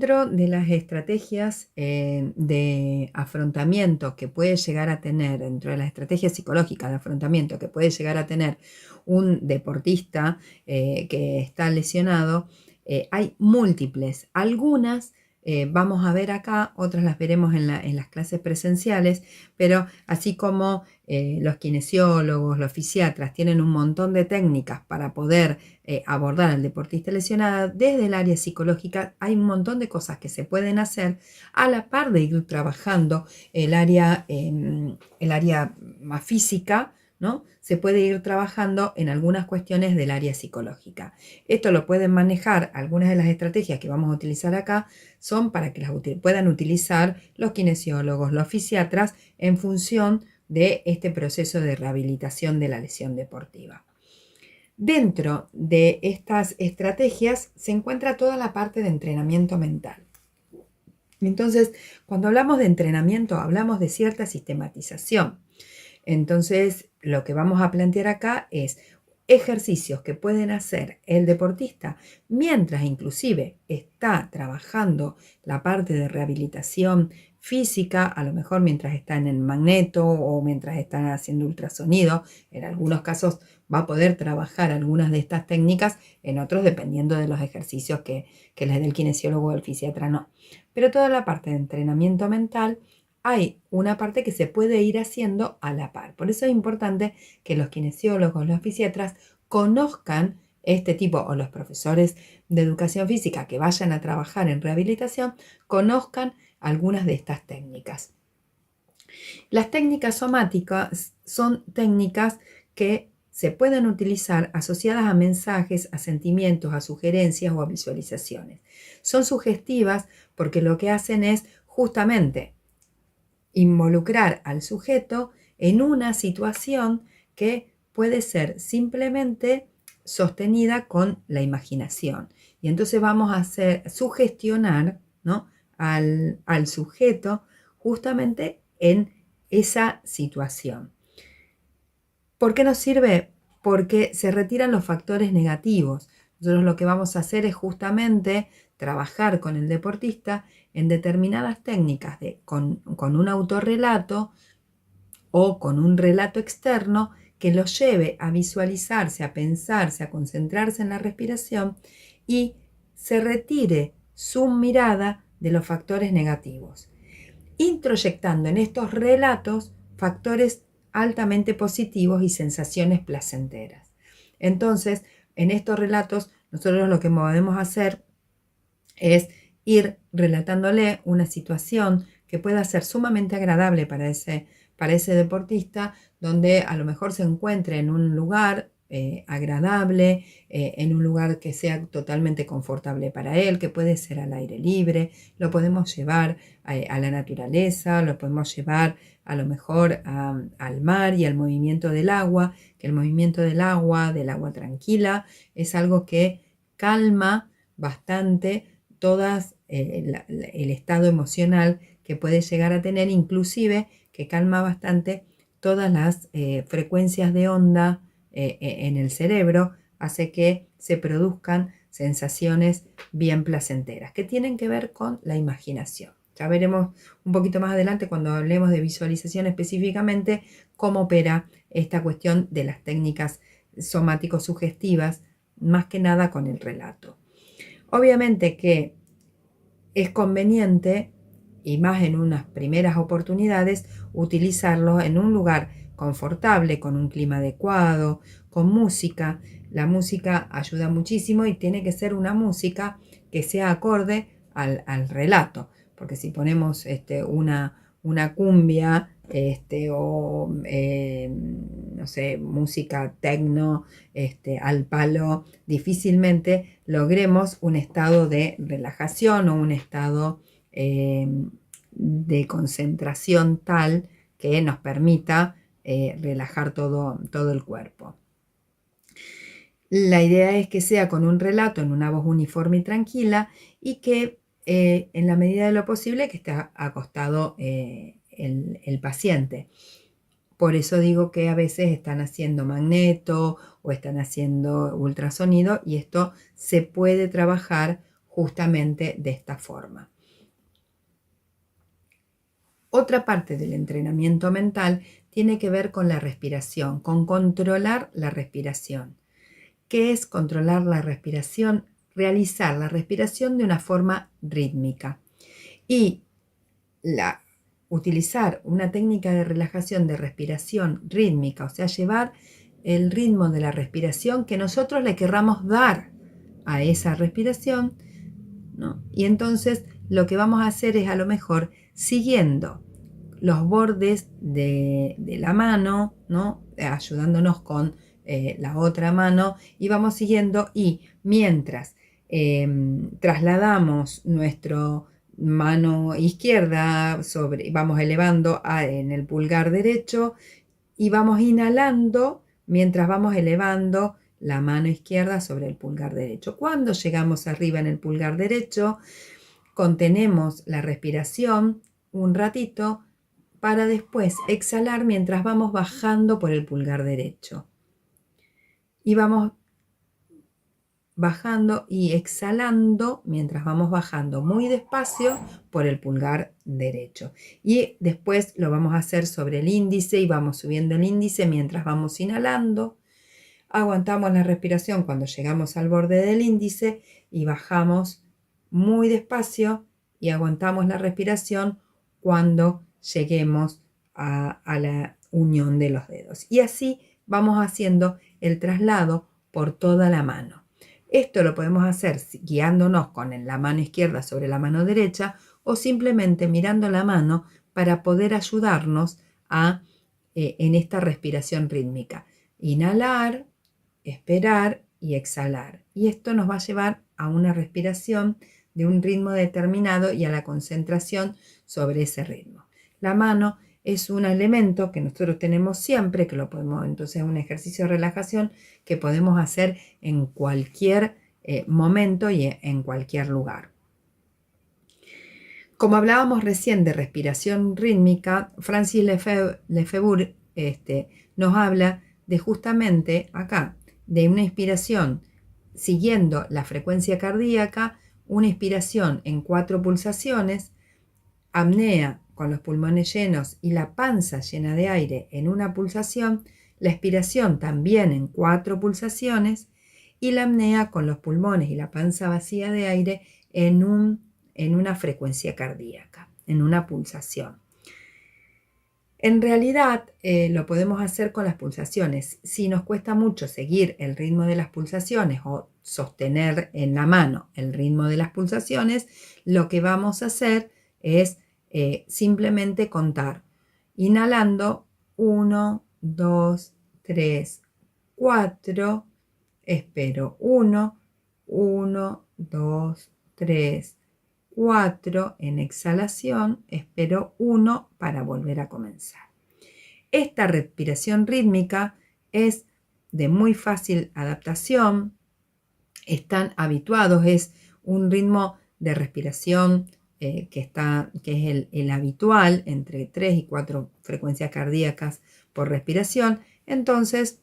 Dentro de las estrategias de afrontamiento que puede llegar a tener, dentro de las estrategias psicológicas de afrontamiento que puede llegar a tener un deportista que está lesionado, hay múltiples. Algunas vamos a ver acá, otras las veremos en las clases presenciales, pero así como los kinesiólogos, los fisiatras tienen un montón de técnicas para poder abordar al deportista lesionado, desde el área psicológica hay un montón de cosas que se pueden hacer a la par de ir trabajando el área más física, ¿no? Se puede ir trabajando en algunas cuestiones del área psicológica. Esto lo pueden manejar, algunas de las estrategias que vamos a utilizar acá son para que las puedan utilizar los kinesiólogos, los fisiatras, en función de este proceso de rehabilitación de la lesión deportiva. Dentro de estas estrategias se encuentra toda la parte de entrenamiento mental. Entonces, cuando hablamos de entrenamiento, hablamos de cierta sistematización. Entonces, lo que vamos a plantear acá es ejercicios que pueden hacer el deportista mientras inclusive está trabajando la parte de rehabilitación física, a lo mejor mientras está en el magneto o mientras están haciendo ultrasonido. En algunos casos va a poder trabajar algunas de estas técnicas, en otros dependiendo de los ejercicios que les dé el kinesiólogo o el fisiatra, no. Pero toda la parte de entrenamiento mental hay una parte que se puede ir haciendo a la par. Por eso es importante que los kinesiólogos, los fisiatras conozcan este tipo, o los profesores de educación física que vayan a trabajar en rehabilitación, conozcan algunas de estas técnicas. Las técnicas somáticas son técnicas que se pueden utilizar asociadas a mensajes, a sentimientos, a sugerencias o a visualizaciones. Son sugestivas porque lo que hacen es justamente involucrar al sujeto en una situación que puede ser simplemente sostenida con la imaginación. Y entonces vamos a sugestionar, ¿no?, al sujeto justamente en esa situación. ¿Por qué nos sirve? Porque se retiran los factores negativos. Nosotros lo que vamos a hacer es justamente trabajar con el deportista en determinadas técnicas con un autorrelato o con un relato externo que lo lleve a visualizarse, a pensarse, a concentrarse en la respiración y se retire su mirada de los factores negativos, introyectando en estos relatos factores altamente positivos y sensaciones placenteras. Entonces, en estos relatos, nosotros lo que podemos hacer es ir relatándole una situación que pueda ser sumamente agradable para ese deportista, donde a lo mejor se encuentre en un lugar agradable, en un lugar que sea totalmente confortable para él, que puede ser al aire libre, lo podemos llevar a la naturaleza, lo podemos llevar a lo mejor al mar y al movimiento del agua, que el movimiento del agua tranquila, es algo que calma bastante todas el estado emocional que puede llegar a tener, inclusive que calma bastante todas las frecuencias de onda en el cerebro, hace que se produzcan sensaciones bien placenteras que tienen que ver con la imaginación. Ya veremos un poquito más adelante, cuando hablemos de visualización específicamente, cómo opera esta cuestión de las técnicas somático-sugestivas, más que nada con el relato. Obviamente que es conveniente, y más en unas primeras oportunidades, utilizarlo en un lugar confortable, con un clima adecuado, con música. La música ayuda muchísimo y tiene que ser una música que sea acorde al relato, porque si ponemos una cumbia o no sé, música tecno al palo, difícilmente logremos un estado de relajación o un estado de concentración tal que nos permita relajar todo el cuerpo. La idea es que sea con un relato en una voz uniforme y tranquila, y que en la medida de lo posible que esté acostado el paciente. Por eso digo que a veces están haciendo magneto o están haciendo ultrasonido, y esto se puede trabajar justamente de esta forma. Otra parte del entrenamiento mental tiene que ver con la respiración, con controlar la respiración. ¿Qué es controlar la respiración? Realizar la respiración de una forma rítmica y utilizar una técnica de relajación de respiración rítmica, o sea, llevar el ritmo de la respiración que nosotros le querramos dar a esa respiración, ¿no? Y entonces lo que vamos a hacer es a lo mejor siguiendo los bordes de la mano, ¿no? Ayudándonos con la otra mano y vamos siguiendo y mientras trasladamos nuestra mano izquierda vamos elevando en el pulgar derecho y vamos inhalando mientras vamos elevando la mano izquierda sobre el pulgar derecho. Cuando llegamos arriba en el pulgar derecho, contenemos la respiración un ratito para después exhalar mientras vamos bajando por el pulgar derecho. Y vamos bajando y exhalando mientras vamos bajando muy despacio por el pulgar derecho. Y después lo vamos a hacer sobre el índice y vamos subiendo el índice mientras vamos inhalando. Aguantamos la respiración cuando llegamos al borde del índice y bajamos muy despacio y aguantamos la respiración cuando lleguemos a la unión de los dedos. Y así vamos haciendo el traslado por toda la mano. Esto lo podemos hacer guiándonos con la mano izquierda sobre la mano derecha o simplemente mirando la mano para poder ayudarnos en esta respiración rítmica. Inhalar, esperar y exhalar. Y esto nos va a llevar a una respiración de un ritmo determinado y a la concentración sobre ese ritmo. La mano es un elemento que nosotros tenemos siempre, que lo podemos, entonces es un ejercicio de relajación que podemos hacer en cualquier momento y en cualquier lugar. Como hablábamos recién de respiración rítmica, Francis Lefebvre nos habla de justamente acá, de una inspiración siguiendo la frecuencia cardíaca, una inspiración en 4 pulsaciones, apnea con los pulmones llenos y la panza llena de aire en una pulsación, la expiración también en 4 pulsaciones y la apnea con los pulmones y la panza vacía de aire en una frecuencia cardíaca, en una pulsación. En realidad lo podemos hacer con las pulsaciones. Si nos cuesta mucho seguir el ritmo de las pulsaciones o sostener en la mano el ritmo de las pulsaciones, lo que vamos a hacer es simplemente contar. Inhalando 1, 2, 3, 4. Espero 1, 1, 2, 3, 4 en exhalación, espero 1 para volver a comenzar. Esta respiración rítmica es de muy fácil adaptación, están habituados, es un ritmo de respiración que es el habitual, entre 3 y 4 frecuencias cardíacas por respiración, entonces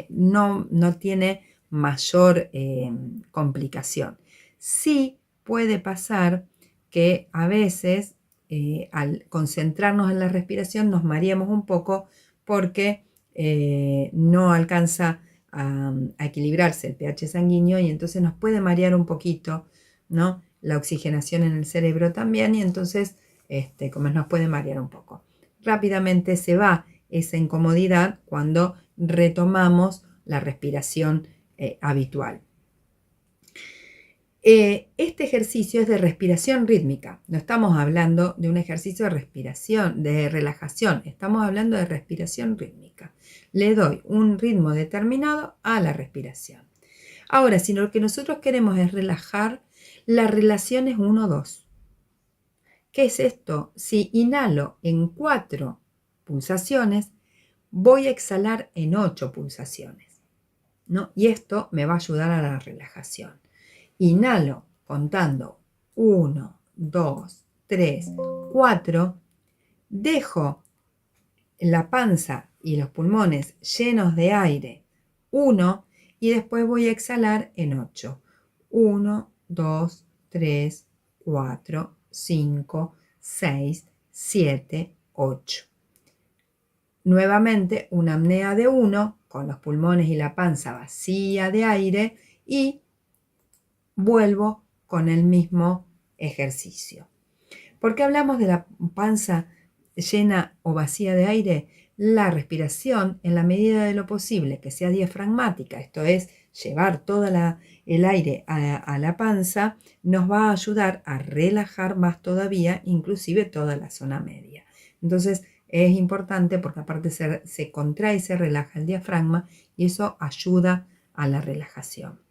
no tiene mayor complicación. Sí puede pasar que a veces al concentrarnos en la respiración nos mareamos un poco porque no alcanza a equilibrarse el pH sanguíneo y entonces nos puede marear un poquito, ¿no? La oxigenación en el cerebro también y entonces como nos puede marear un poco. Rápidamente se va esa incomodidad cuando retomamos la respiración habitual. Este ejercicio es de respiración rítmica. No estamos hablando de un ejercicio de respiración, de relajación. Estamos hablando de respiración rítmica. Le doy un ritmo determinado a la respiración. Ahora, si lo que nosotros queremos es relajar, la relación es 1-2. ¿Qué es esto? Si inhalo en 4 pulsaciones, voy a exhalar en 8 pulsaciones, ¿no? Y esto me va a ayudar a la relajación. Inhalo contando 1, 2, 3, 4. Dejo la panza y los pulmones llenos de aire 1 y después voy a exhalar en 8. 1, 2, 3, 4, 5, 6, 7, 8. Nuevamente una apnea de 1 con los pulmones y la panza vacía de aire y vuelvo con el mismo ejercicio. ¿Por qué hablamos de la panza llena o vacía de aire? La respiración, en la medida de lo posible que sea diafragmática, esto es, llevar todo el aire a la panza, nos va a ayudar a relajar más todavía, inclusive toda la zona media. Entonces es importante porque aparte se contrae y se relaja el diafragma y eso ayuda a la relajación.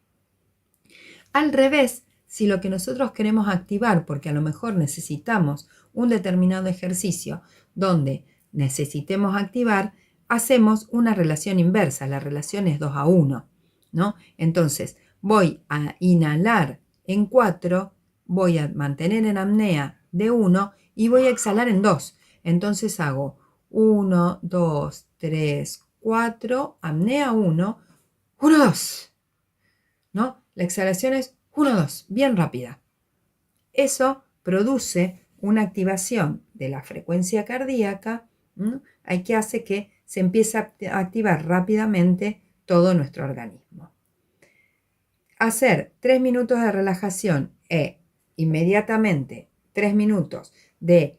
Al revés, si lo que nosotros queremos activar, porque a lo mejor necesitamos un determinado ejercicio donde necesitemos activar, hacemos una relación inversa. La relación es 2 a 1, ¿no? Entonces, voy a inhalar en 4, voy a mantener en apnea de 1 y voy a exhalar en 2. Entonces hago 1, 2, 3, 4, apnea 1, 1, 2. ¿No? La exhalación es 1, 2, bien rápida. Eso produce una activación de la frecuencia cardíaca, que hace que se empiece a activar rápidamente todo nuestro organismo. Hacer 3 minutos de relajación e inmediatamente 3 minutos de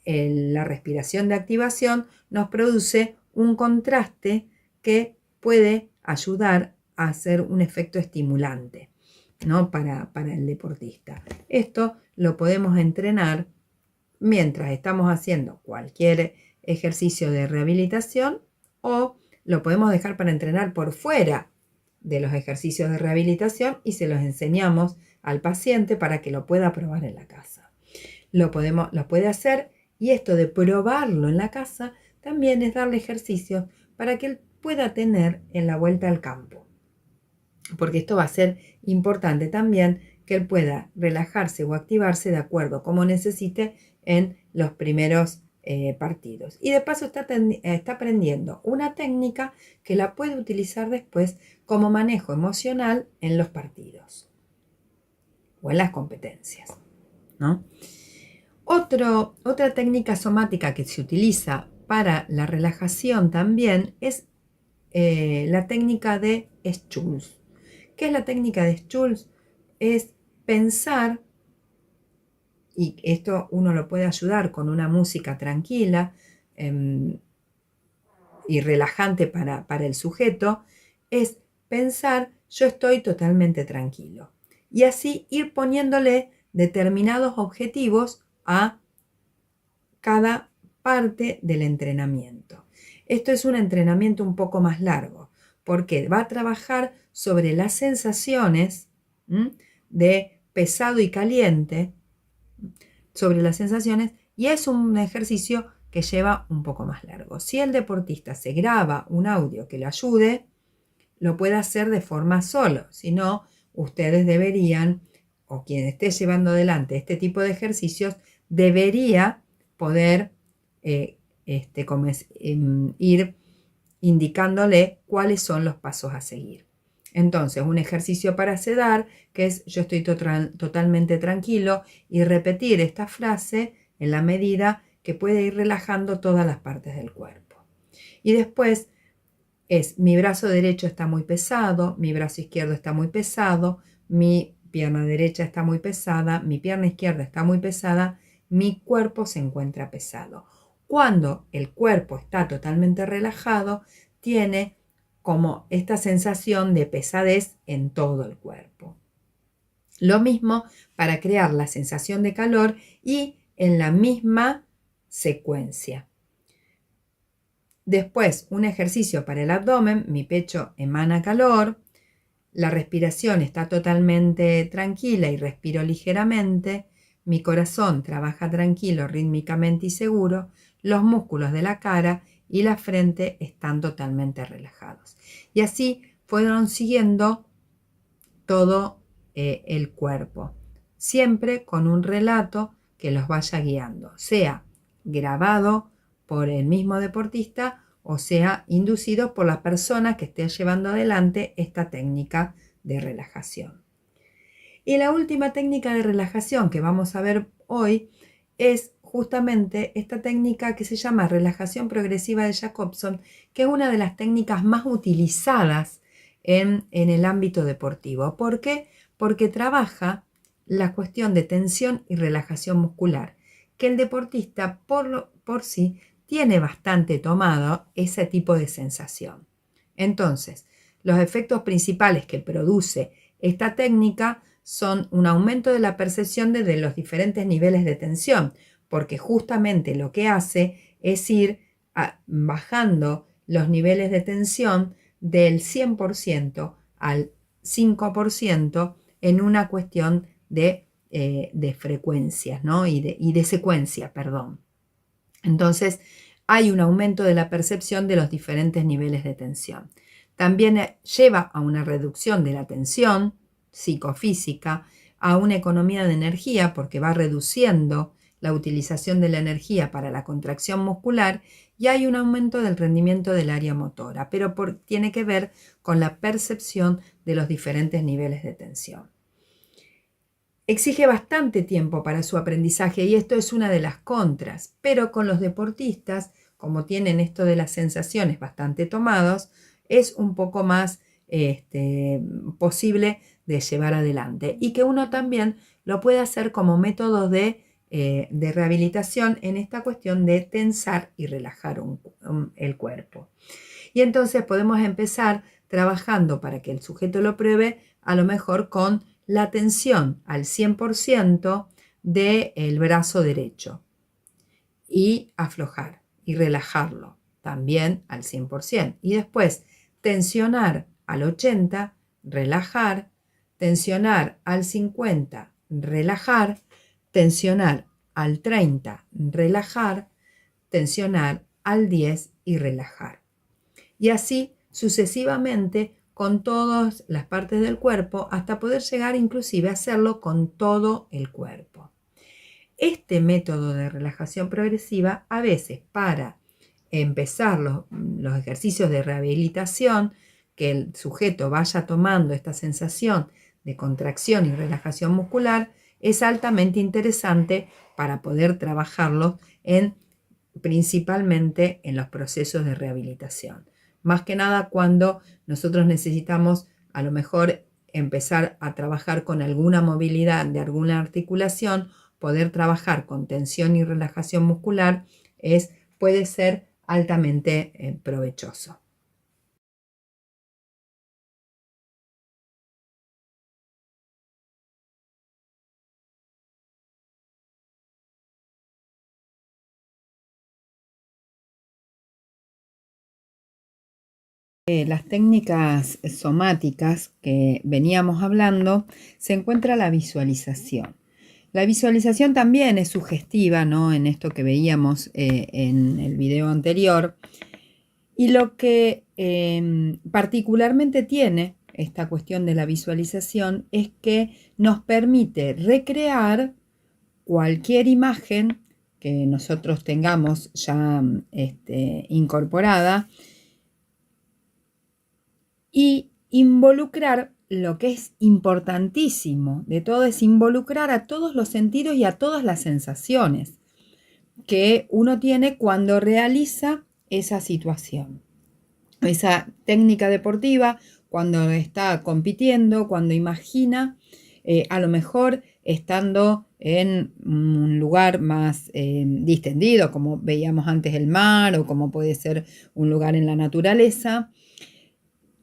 la respiración de activación nos produce un contraste que puede ayudar a hacer un efecto estimulante, ¿no? para el deportista. Esto lo podemos entrenar mientras estamos haciendo cualquier ejercicio de rehabilitación o lo podemos dejar para entrenar por fuera de los ejercicios de rehabilitación y se los enseñamos al paciente para que lo pueda probar en la casa. Lo puede hacer y esto de probarlo en la casa también es darle ejercicios para que él pueda tener en la vuelta al campo. Porque esto va a ser importante también que él pueda relajarse o activarse de acuerdo como necesite en los primeros partidos. Y de paso está aprendiendo una técnica que la puede utilizar después como manejo emocional en los partidos o en las competencias, ¿no? Otra técnica somática que se utiliza para la relajación también es la técnica de Schulz. ¿Qué es la técnica de Schulz? Es pensar, y esto uno lo puede ayudar con una música tranquila y relajante para el sujeto, es pensar yo estoy totalmente tranquilo. Y así ir poniéndole determinados objetivos a cada parte del entrenamiento. Esto es un entrenamiento un poco más largo, porque va a trabajar sobre las sensaciones de pesado y caliente, sobre las sensaciones, y es un ejercicio que lleva un poco más largo. Si el deportista se graba un audio que le ayude, lo puede hacer de forma solo. Si no, ustedes deberían, o quien esté llevando adelante este tipo de ejercicios, debería poder ir indicándole cuáles son los pasos a seguir. Entonces, un ejercicio para sedar, que es yo estoy totalmente tranquilo, y repetir esta frase en la medida que puede ir relajando todas las partes del cuerpo. Y después es mi brazo derecho está muy pesado, mi brazo izquierdo está muy pesado, mi pierna derecha está muy pesada, mi pierna izquierda está muy pesada, mi cuerpo se encuentra pesado. Cuando el cuerpo está totalmente relajado, tiene como esta sensación de pesadez en todo el cuerpo. Lo mismo para crear la sensación de calor y en la misma secuencia. Después, un ejercicio para el abdomen, mi pecho emana calor, la respiración está totalmente tranquila y respiro ligeramente, mi corazón trabaja tranquilo, rítmicamente y seguro, los músculos de la cara y la frente están totalmente relajados. Y así fueron siguiendo todo el cuerpo, siempre con un relato que los vaya guiando, sea grabado por el mismo deportista o sea inducido por la persona que esté llevando adelante esta técnica de relajación. Y la última técnica de relajación que vamos a ver hoy es justamente esta técnica que se llama relajación progresiva de Jacobson, que es una de las técnicas más utilizadas en el ámbito deportivo. ¿Por qué? Porque trabaja la cuestión de tensión y relajación muscular, que el deportista por sí tiene bastante tomado ese tipo de sensación. Entonces, los efectos principales que produce esta técnica son un aumento de la percepción de los diferentes niveles de tensión, porque justamente lo que hace es ir bajando los niveles de tensión del 100% al 5% en una cuestión de frecuencias, ¿no? y de secuencia, perdón. Entonces, hay un aumento de la percepción de los diferentes niveles de tensión. También lleva a una reducción de la tensión psicofísica, a una economía de energía porque va reduciendo la utilización de la energía para la contracción muscular y hay un aumento del rendimiento del área motora, pero tiene que ver con la percepción de los diferentes niveles de tensión. Exige bastante tiempo para su aprendizaje y esto es una de las contras, pero con los deportistas, como tienen esto de las sensaciones bastante tomados, es un poco más posible de llevar adelante y que uno también lo puede hacer como método de rehabilitación en esta cuestión de tensar y relajar el cuerpo. Y entonces podemos empezar trabajando para que el sujeto lo pruebe, a lo mejor con la tensión al 100% del brazo derecho y aflojar y relajarlo también al 100%. Y después tensionar al 80%, relajar, tensionar al 50%, relajar, tensionar al 30%, relajar, tensionar al 10% y relajar. Y así sucesivamente con todas las partes del cuerpo hasta poder llegar inclusive a hacerlo con todo el cuerpo. Este método de relajación progresiva a veces para empezar los ejercicios de rehabilitación, que el sujeto vaya tomando esta sensación de contracción y relajación muscular, es altamente interesante para poder trabajarlo principalmente en los procesos de rehabilitación. Más que nada cuando nosotros necesitamos a lo mejor empezar a trabajar con alguna movilidad de alguna articulación, poder trabajar con tensión y relajación muscular puede ser altamente provechoso. Las técnicas somáticas que veníamos hablando, se encuentra la visualización. La visualización también es sugestiva, ¿no? En esto que veíamos en el video anterior. Y lo que particularmente tiene esta cuestión de la visualización es que nos permite recrear cualquier imagen que nosotros tengamos ya incorporada y involucrar lo que es importantísimo de todo es involucrar a todos los sentidos y a todas las sensaciones que uno tiene cuando realiza esa situación, esa técnica deportiva, cuando está compitiendo, cuando imagina, a lo mejor estando en un lugar más distendido, como veíamos antes el mar o como puede ser un lugar en la naturaleza.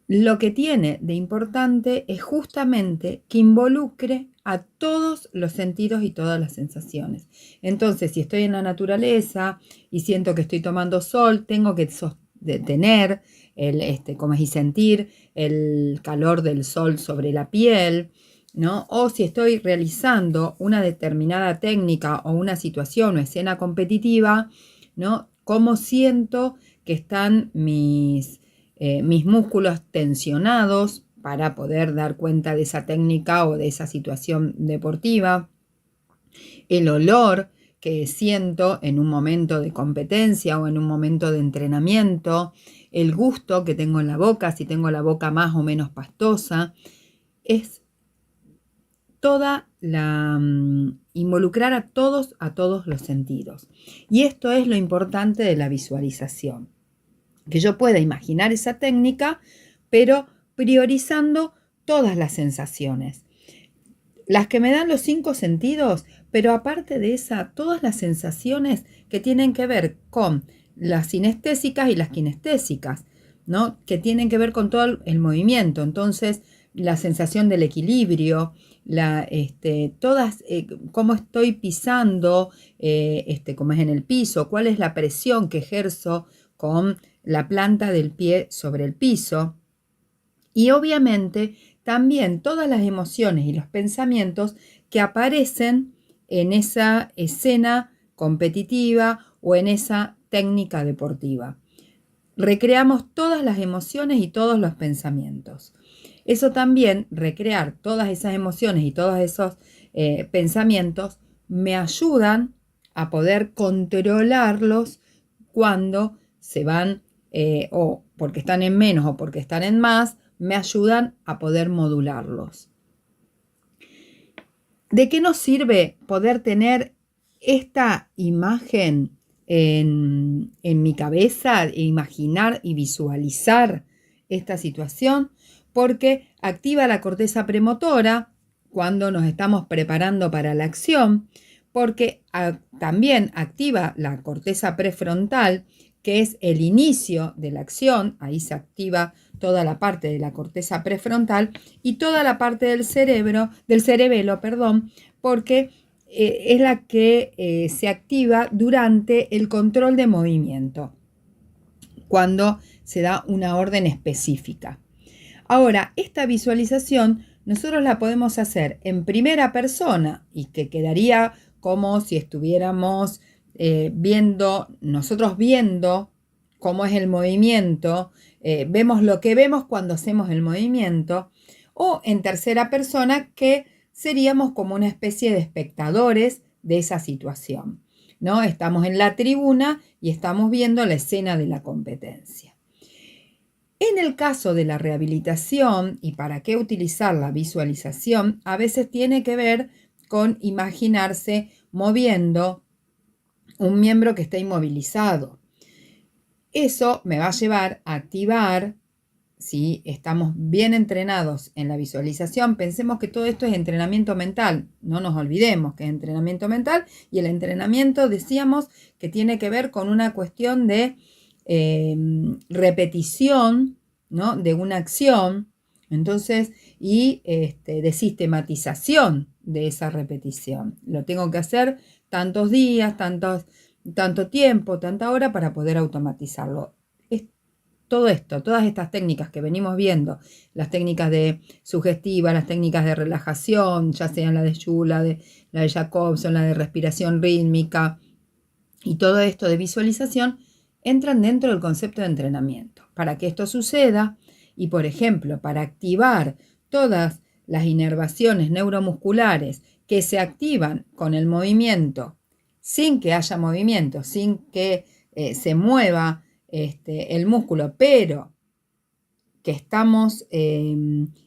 Lo que tiene de importante es justamente que involucre a todos los sentidos y todas las sensaciones. Entonces, si estoy en la naturaleza y siento que estoy tomando sol, tengo que tener y sentir el calor del sol sobre la piel, ¿no? O si estoy realizando una determinada técnica o una situación o escena competitiva, ¿no? Cómo siento que están mis músculos tensionados para poder dar cuenta de esa técnica o de esa situación deportiva, el olor que siento en un momento de competencia o en un momento de entrenamiento, el gusto que tengo en la boca, si tengo la boca más o menos pastosa, es involucrar a todos los sentidos. Y esto es lo importante de la visualización, que yo pueda imaginar esa técnica, pero priorizando todas las sensaciones, las que me dan los 5 sentidos, pero aparte de esa, todas las sensaciones que tienen que ver con las sinestésicas y las kinestésicas, ¿no? Que tienen que ver con todo el movimiento. Entonces, la sensación del equilibrio, todas, cómo estoy pisando, cómo es en el piso, cuál es la presión que ejerzo con la planta del pie sobre el piso. Y obviamente también todas las emociones y los pensamientos que aparecen en esa escena competitiva o en esa técnica deportiva. Recreamos todas las emociones y todos los pensamientos. Eso también, recrear todas esas emociones y todos esos pensamientos, me ayudan a poder controlarlos cuando se van o porque están en menos o porque están en más, me ayudan a poder modularlos. ¿De qué nos sirve poder tener esta imagen en mi cabeza, e imaginar y visualizar esta situación? Porque activa la corteza premotora cuando nos estamos preparando para la acción, porque también activa la corteza prefrontal, que es el inicio de la acción. Ahí se activa toda la parte de la corteza prefrontal y toda la parte del cerebelo, porque es la que se activa durante el control de movimiento, cuando se da una orden específica. Ahora, esta visualización nosotros la podemos hacer en primera persona y que quedaría como si estuviéramos nosotros viendo cómo es el movimiento, vemos lo que vemos cuando hacemos el movimiento, o en tercera persona, que seríamos como una especie de espectadores de esa situación, ¿no? Estamos en la tribuna y estamos viendo la escena de la competencia. En el caso de la rehabilitación, y para qué utilizar la visualización, a veces tiene que ver con imaginarse moviendo un miembro que está inmovilizado. Eso me va a llevar a activar, si estamos bien entrenados en la visualización. Pensemos que todo esto es entrenamiento mental, no nos olvidemos que es entrenamiento mental, y el entrenamiento, decíamos, que tiene que ver con una cuestión de repetición, ¿no? De una acción, entonces, y de sistematización de esa repetición. Lo tengo que hacer tantos días, tanto tiempo, tanta hora, para poder automatizarlo. Todo esto, todas estas técnicas que venimos viendo, las técnicas de sugestiva, las técnicas de relajación, ya sean la de Jung, la de Jacobson, la de respiración rítmica, y todo esto de visualización, entran dentro del concepto de entrenamiento. Para que esto suceda, y por ejemplo, para activar todas las inervaciones neuromusculares que se activan con el movimiento, sin que haya movimiento, sin que se mueva el músculo, pero que estamos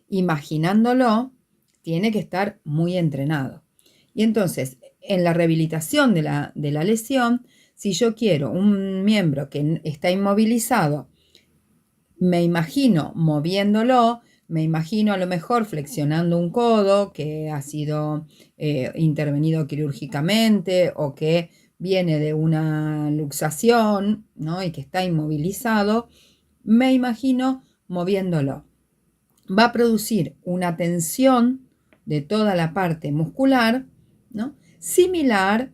imaginándolo, tiene que estar muy entrenado. Y entonces, en la rehabilitación de la lesión, si yo quiero un miembro que está inmovilizado, me imagino moviéndolo, me imagino a lo mejor flexionando un codo que ha sido intervenido quirúrgicamente o que viene de una luxación, ¿no? Y que está inmovilizado, me imagino moviéndolo. Va a producir una tensión de toda la parte muscular, ¿no? Similar,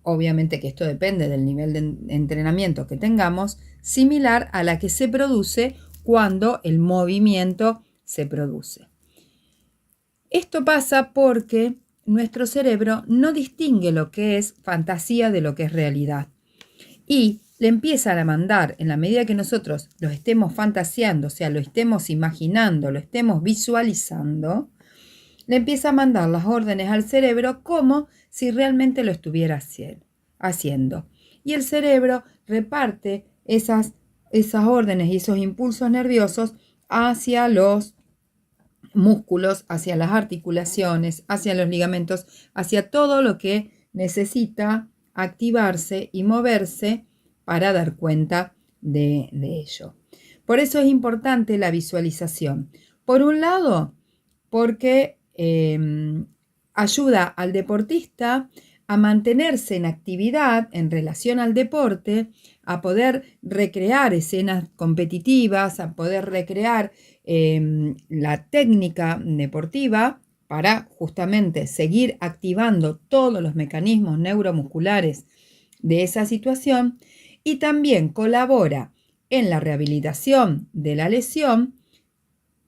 obviamente que esto depende del nivel de entrenamiento que tengamos, similar a la que se produce cuando el movimiento se produce. Esto pasa porque nuestro cerebro no distingue lo que es fantasía de lo que es realidad. Y le empiezan a mandar, en la medida que nosotros lo estemos fantaseando, o sea, lo estemos imaginando, lo estemos visualizando, le empieza a mandar las órdenes al cerebro como si realmente lo estuviera haciendo. Y el cerebro reparte esas órdenes y esos impulsos nerviosos hacia los músculos, hacia las articulaciones, hacia los ligamentos, hacia todo lo que necesita activarse y moverse para dar cuenta de ello. Por eso es importante la visualización. Por un lado, porque ayuda al deportista a mantenerse en actividad en relación al deporte, a poder recrear escenas competitivas, a poder recrear la técnica deportiva para justamente seguir activando todos los mecanismos neuromusculares de esa situación, y también colabora en la rehabilitación de la lesión,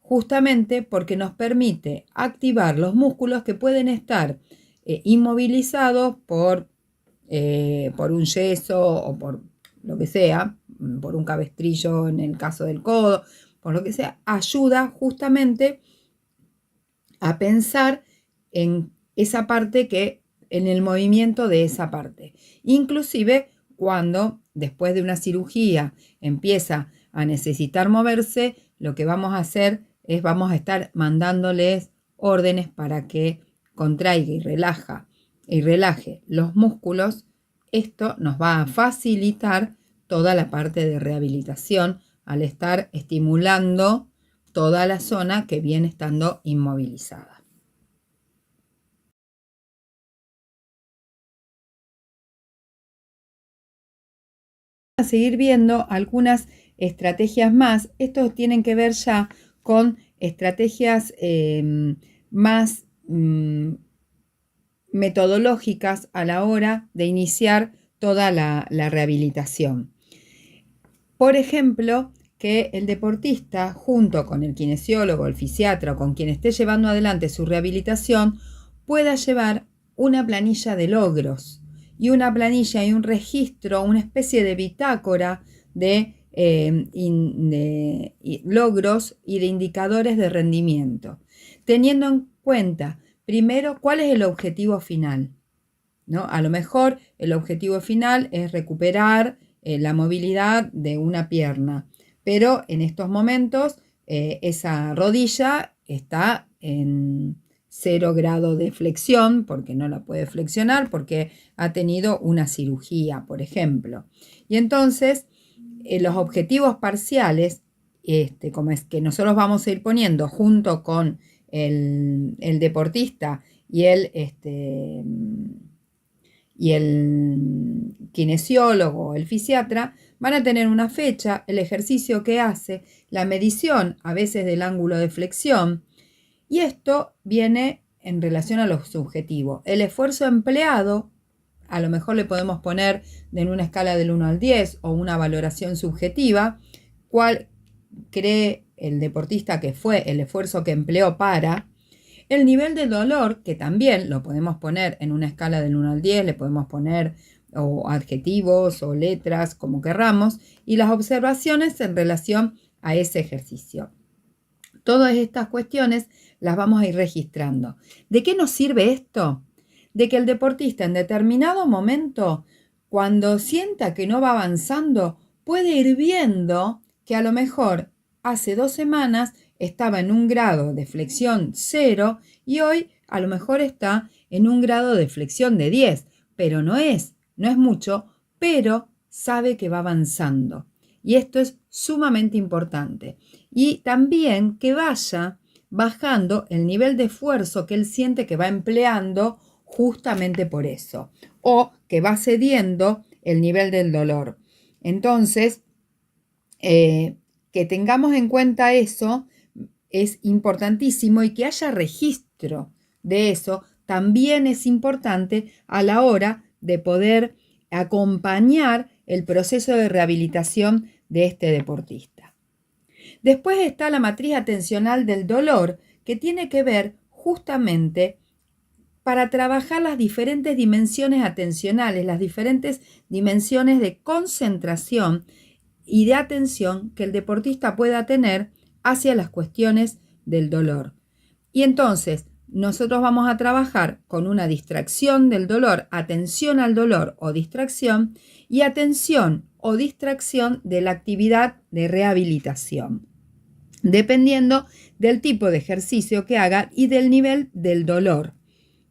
justamente porque nos permite activar los músculos que pueden estar inmovilizados por un yeso o por lo que sea, por un cabestrillo en el caso del codo, por lo que sea, ayuda justamente a pensar en esa parte en el movimiento de esa parte. Inclusive cuando después de una cirugía empieza a necesitar moverse, lo que vamos a hacer es vamos a estar mandándoles órdenes para que contraiga y relaje los músculos. Esto nos va a facilitar toda la parte de rehabilitación al estar estimulando toda la zona que viene estando inmovilizada. A seguir viendo algunas estrategias más. Estos tienen que ver ya con estrategias más metodológicas a la hora de iniciar toda la rehabilitación. Por ejemplo, que el deportista, junto con el kinesiólogo, el fisiatra o con quien esté llevando adelante su rehabilitación, pueda llevar una planilla de logros y una planilla y un registro, una especie de bitácora de logros y de indicadores de rendimiento, teniendo en cuenta primero cuál es el objetivo final, ¿no? A lo mejor el objetivo final es recuperar la movilidad de una pierna, pero en estos momentos esa rodilla está en 0 grado de flexión porque no la puede flexionar porque ha tenido una cirugía, por ejemplo. Y entonces los objetivos parciales, como es que nosotros vamos a ir poniendo junto con el deportista y el kinesiólogo, el fisiatra, van a tener una fecha, el ejercicio que hace, la medición a veces del ángulo de flexión, y esto viene en relación a los subjetivos. El esfuerzo empleado, a lo mejor le podemos poner en una escala del 1 al 10 o una valoración subjetiva, cuál cree el deportista que fue el esfuerzo que empleó para. El nivel de dolor, que también lo podemos poner en una escala del 1 al 10, le podemos poner o adjetivos o letras, como querramos, y las observaciones en relación a ese ejercicio. Todas estas cuestiones las vamos a ir registrando. ¿De qué nos sirve esto? De que el deportista en determinado momento, cuando sienta que no va avanzando, puede ir viendo que a lo mejor hace 2 semanas estaba en un grado de flexión 0 y hoy a lo mejor está en un grado de flexión de 10, pero no es mucho, pero sabe que va avanzando. Y esto es sumamente importante. Y también que vaya bajando el nivel de esfuerzo que él siente que va empleando justamente por eso, o que va cediendo el nivel del dolor. Entonces, que tengamos en cuenta eso es importantísimo, y que haya registro de eso también es importante a la hora de poder acompañar el proceso de rehabilitación de este deportista. Después está la matriz atencional del dolor, que tiene que ver justamente para trabajar las diferentes dimensiones atencionales, las diferentes dimensiones de concentración y de atención que el deportista pueda tener hacia las cuestiones del dolor. Y entonces nosotros vamos a trabajar con una distracción del dolor, atención al dolor o distracción, y atención o distracción de la actividad de rehabilitación. dependiendo del tipo de ejercicio que haga y del nivel del dolor,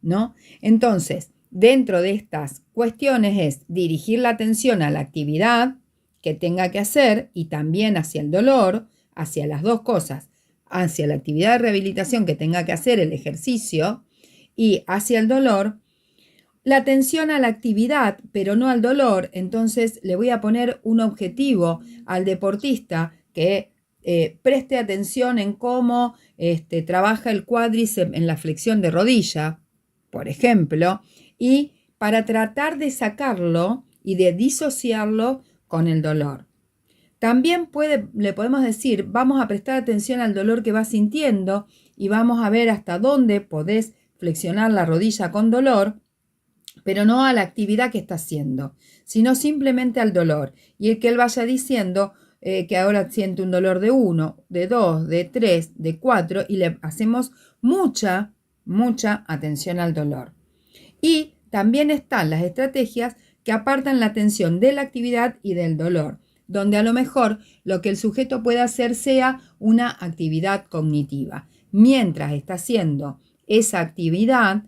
¿no? Entonces, dentro de estas cuestiones es dirigir la atención a la actividad que tenga que hacer y también hacia el dolor, hacia las dos cosas, hacia la actividad de rehabilitación que tenga que hacer, el ejercicio, y hacia el dolor. La atención a la actividad, pero no al dolor, entonces le voy a poner un objetivo al deportista que preste atención en cómo trabaja el cuádriceps en la flexión de rodilla, por ejemplo, y para tratar de sacarlo y de disociarlo con el dolor. También le podemos decir, vamos a prestar atención al dolor que vas sintiendo y vamos a ver hasta dónde podés flexionar la rodilla con dolor, pero no a la actividad que está haciendo, sino simplemente al dolor. Y el que él vaya diciendo que ahora siente un dolor de 1, de 2, de 3, de 4, y le hacemos mucha atención al dolor. Y también están las estrategias que apartan la atención de la actividad y del dolor, donde a lo mejor lo que el sujeto puede hacer sea una actividad cognitiva. Mientras está haciendo esa actividad,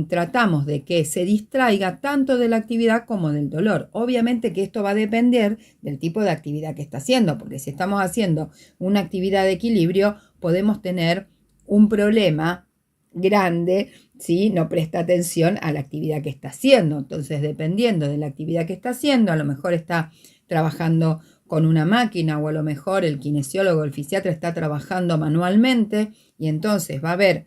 tratamos de que se distraiga tanto de la actividad como del dolor. Obviamente que esto va a depender del tipo de actividad que está haciendo, porque si estamos haciendo una actividad de equilibrio, podemos tener un problema grande si no presta atención a la actividad que está haciendo. Entonces, dependiendo de la actividad que está haciendo, a lo mejor está trabajando con una máquina o a lo mejor el kinesiólogo o el fisiatra está trabajando manualmente y entonces va a haber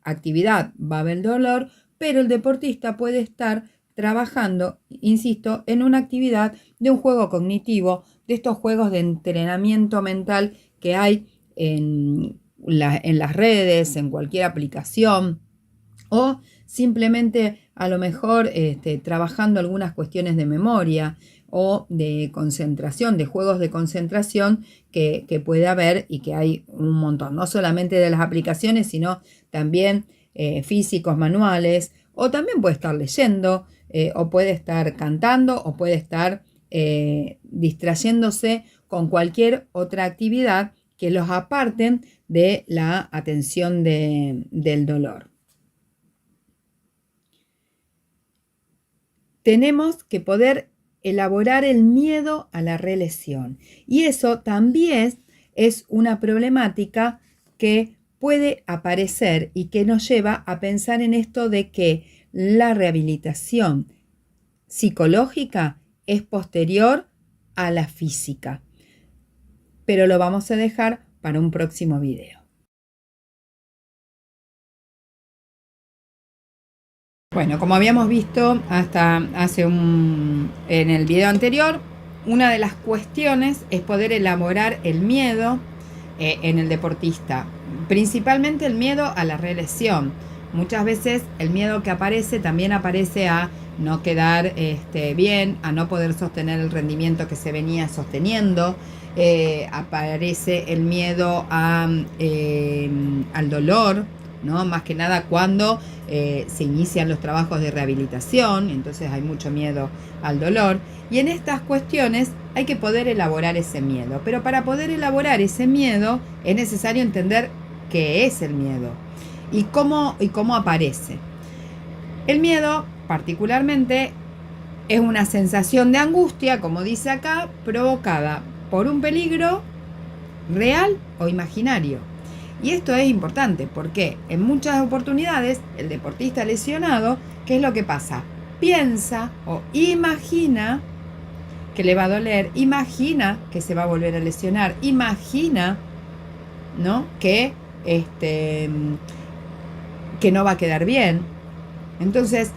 actividad, va a haber dolor, pero el deportista puede estar trabajando, insisto, en una actividad de un juego cognitivo, de estos juegos de entrenamiento mental que hay en las redes, en cualquier aplicación, o simplemente a lo mejor trabajando algunas cuestiones de memoria o de concentración, de juegos de concentración que puede haber y que hay un montón, no solamente de las aplicaciones, sino también físicos, manuales, o también puede estar leyendo, o puede estar cantando, o puede estar distrayéndose con cualquier otra actividad que los aparten de la atención del dolor. Tenemos que poder elaborar el miedo a la relesión. Y eso también es una problemática que puede aparecer y que nos lleva a pensar en esto de que la rehabilitación psicológica es posterior a la física. Pero lo vamos a dejar para un próximo video. Bueno, como habíamos visto en el video anterior, una de las cuestiones es poder elaborar el miedo en el deportista, principalmente el miedo a la relesión. Muchas veces el miedo que aparece también aparece a no quedar bien, a no poder sostener el rendimiento que se venía sosteniendo, aparece el miedo al dolor, ¿no? Más que nada cuando se inician los trabajos de rehabilitación, entonces hay mucho miedo al dolor. Y en estas cuestiones hay que poder elaborar ese miedo. Pero para poder elaborar ese miedo es necesario entender qué es el miedo y cómo aparece. El miedo, particularmente, es una sensación de angustia, como dice acá, provocada por un peligro real o imaginario. Y esto es importante porque en muchas oportunidades el deportista lesionado, ¿qué es lo que pasa? Piensa o imagina que le va a doler, imagina que se va a volver a lesionar, imagina, ¿no? que no va a quedar bien. Entonces,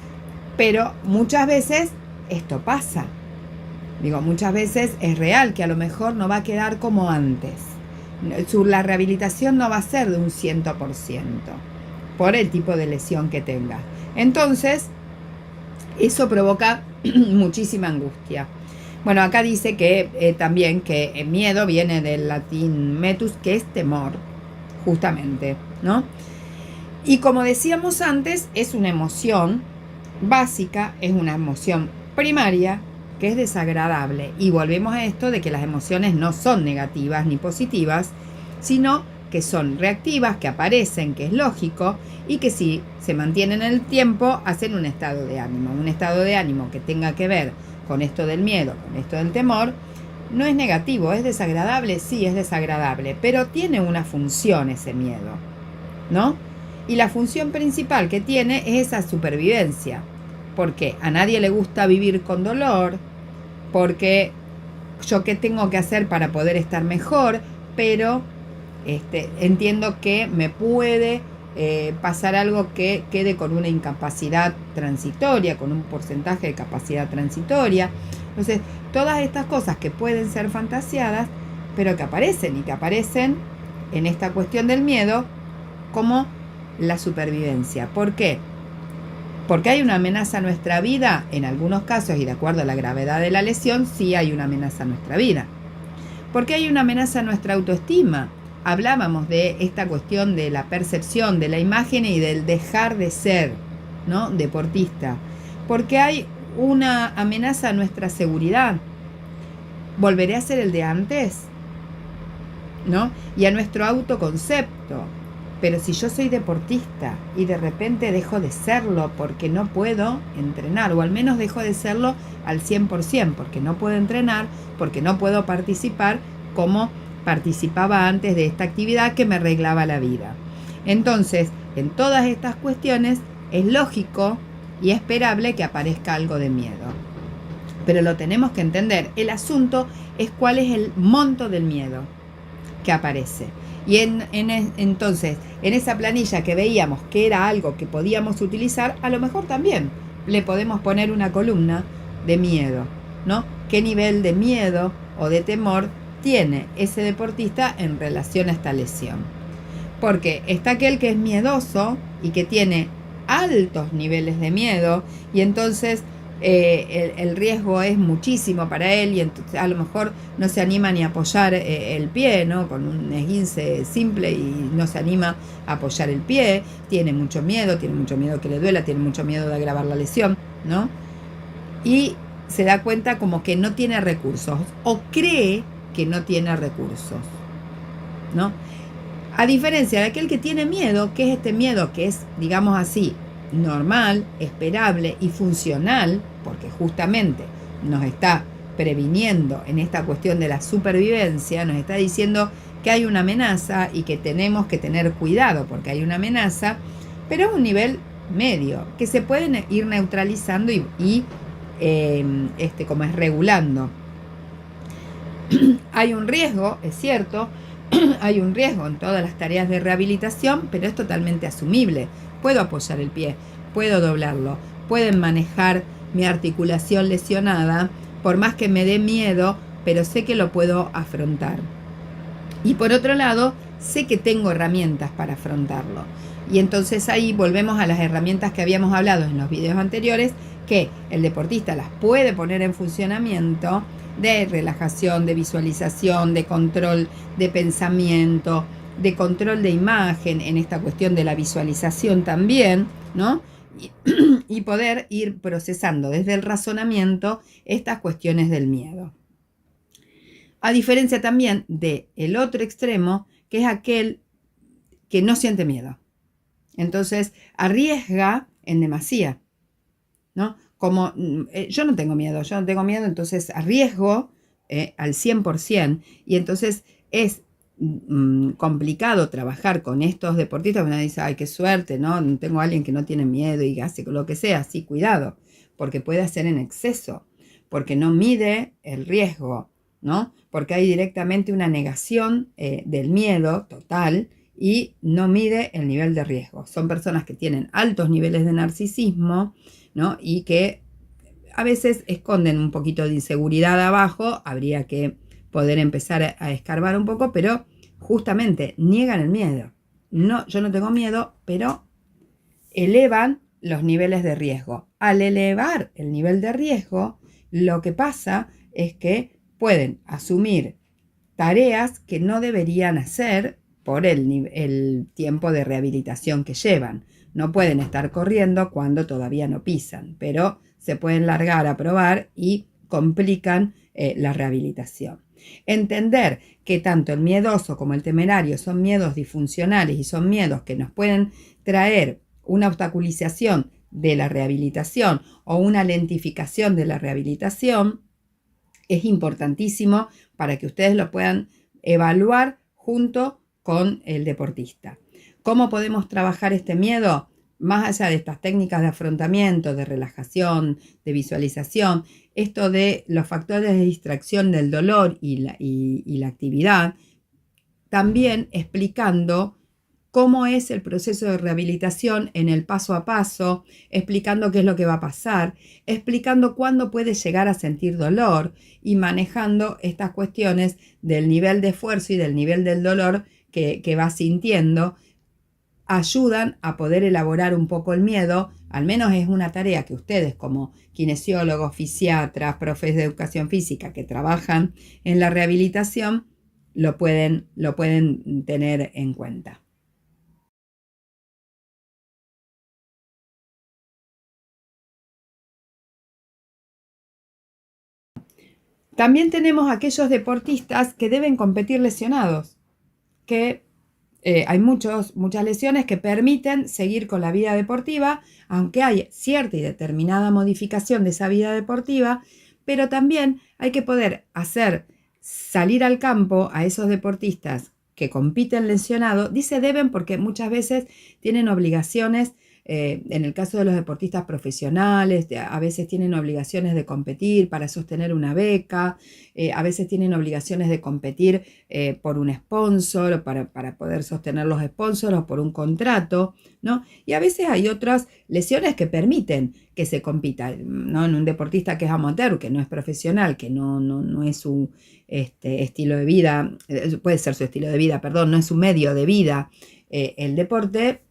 pero muchas veces esto pasa. Muchas veces es real que a lo mejor no va a quedar como antes. La rehabilitación no va a ser de un 100% por el tipo de lesión que tenga. Entonces, eso provoca muchísima angustia. Bueno, acá dice que también que el miedo viene del latín metus, que es temor, justamente, ¿no? Y como decíamos antes, es una emoción básica, es una emoción primaria, que es desagradable. Y volvemos a esto de que las emociones no son negativas ni positivas, sino que son reactivas, que aparecen, que es lógico, y que si se mantienen en el tiempo hacen un estado de ánimo que tenga que ver con esto del miedo, con esto del temor. No es negativo, es desagradable, sí es desagradable, pero tiene una función ese miedo, ¿no? Y la función principal que tiene es esa supervivencia, porque a nadie le gusta vivir con dolor, porque yo qué tengo que hacer para poder estar mejor, pero entiendo que me puede pasar algo que quede con una incapacidad transitoria, con un porcentaje de capacidad transitoria. Entonces, todas estas cosas que pueden ser fantaseadas, pero que aparecen y que aparecen en esta cuestión del miedo como la supervivencia. ¿Por qué? Porque hay una amenaza a nuestra vida, en algunos casos y de acuerdo a la gravedad de la lesión, sí hay una amenaza a nuestra vida. Porque hay una amenaza a nuestra autoestima. Hablábamos de esta cuestión de la percepción, de la imagen y del dejar de ser, ¿no?, deportista. Porque hay una amenaza a nuestra seguridad. ¿Volveré a ser el de antes? ¿No? Y a nuestro autoconcepto. Pero si yo soy deportista y de repente dejo de serlo porque no puedo entrenar, o al menos dejo de serlo al 100%, porque no puedo entrenar, porque no puedo participar como participaba antes de esta actividad que me arreglaba la vida. Entonces, en todas estas cuestiones es lógico y esperable que aparezca algo de miedo. Pero lo tenemos que entender. El asunto es cuál es el monto del miedo que aparece. Y entonces, en esa planilla que veíamos que era algo que podíamos utilizar, a lo mejor también le podemos poner una columna de miedo, ¿no? ¿Qué nivel de miedo o de temor tiene ese deportista en relación a esta lesión? Porque está aquel que es miedoso y que tiene altos niveles de miedo y entonces el riesgo es muchísimo para él y entonces a lo mejor no se anima ni a apoyar el pie, ¿no? Con un esguince simple y no se anima a apoyar el pie, tiene mucho miedo que le duela, tiene mucho miedo de agravar la lesión, ¿no? Y se da cuenta como que no tiene recursos o cree que no tiene recursos, ¿no? A diferencia de aquel que tiene miedo, que es este miedo que es, digamos así, normal, esperable y funcional, porque justamente nos está previniendo en esta cuestión de la supervivencia, nos está diciendo que hay una amenaza y que tenemos que tener cuidado porque hay una amenaza, pero es un nivel medio, que se pueden ir neutralizando y como es regulando. Hay un riesgo, es cierto, hay un riesgo en todas las tareas de rehabilitación, pero es totalmente asumible. Puedo apoyar el pie, puedo doblarlo, pueden manejar mi articulación lesionada, por más que me dé miedo, pero sé que lo puedo afrontar. Y por otro lado, sé que tengo herramientas para afrontarlo. Y entonces ahí volvemos a las herramientas que habíamos hablado en los videos anteriores, que el deportista las puede poner en funcionamiento, de relajación, de visualización, de control de pensamiento, de control de imagen, en esta cuestión de la visualización también, ¿no? Y poder ir procesando desde el razonamiento estas cuestiones del miedo. A diferencia también del otro extremo, que es aquel que no siente miedo. Entonces arriesga en demasía, ¿no? Como yo no tengo miedo, entonces arriesgo al 100%, y entonces es complicado trabajar con estos deportistas. Uno dice, ay, qué suerte, ¿no? Tengo a alguien que no tiene miedo y hace lo que sea. Sí, cuidado, porque puede hacer en exceso, porque no mide el riesgo, ¿no? Porque hay directamente una negación del miedo total y no mide el nivel de riesgo. Son personas que tienen altos niveles de narcisismo, ¿no? Y que a veces esconden un poquito de inseguridad abajo. Habría que poder empezar a escarbar un poco, pero justamente niegan el miedo. No, yo no tengo miedo, pero elevan los niveles de riesgo. Al elevar el nivel de riesgo, lo que pasa es que pueden asumir tareas que no deberían hacer por el tiempo de rehabilitación que llevan. No pueden estar corriendo cuando todavía no pisan, pero se pueden largar a probar y complican la rehabilitación. Entender que tanto el miedoso como el temerario son miedos disfuncionales y son miedos que nos pueden traer una obstaculización de la rehabilitación o una lentificación de la rehabilitación, es importantísimo para que ustedes lo puedan evaluar junto con el deportista. ¿Cómo podemos trabajar este miedo? Más allá de estas técnicas de afrontamiento, de relajación, de visualización, esto de los factores de distracción del dolor y la actividad, también explicando cómo es el proceso de rehabilitación en el paso a paso, explicando qué es lo que va a pasar, explicando cuándo puede llegar a sentir dolor y manejando estas cuestiones del nivel de esfuerzo y del nivel del dolor que va sintiendo, ayudan a poder elaborar un poco el miedo. Al menos es una tarea que ustedes como kinesiólogos, fisiatras, profes de educación física que trabajan en la rehabilitación, lo pueden tener en cuenta. También tenemos aquellos deportistas que deben competir lesionados, que hay muchas lesiones que permiten seguir con la vida deportiva, aunque hay cierta y determinada modificación de esa vida deportiva, pero también hay que poder hacer salir al campo a esos deportistas que compiten lesionados. Dice deben porque muchas veces tienen obligaciones. En el caso de los deportistas profesionales, a veces tienen obligaciones de competir para sostener una beca, a veces tienen obligaciones de competir por un sponsor, para poder sostener los sponsors o por un contrato, ¿no? Y a veces hay otras lesiones que permiten que se compita, ¿no? En un deportista que es amateur, que no es profesional, que no es su estilo de vida, puede ser su estilo de vida, perdón, no es su medio de vida, el deporte,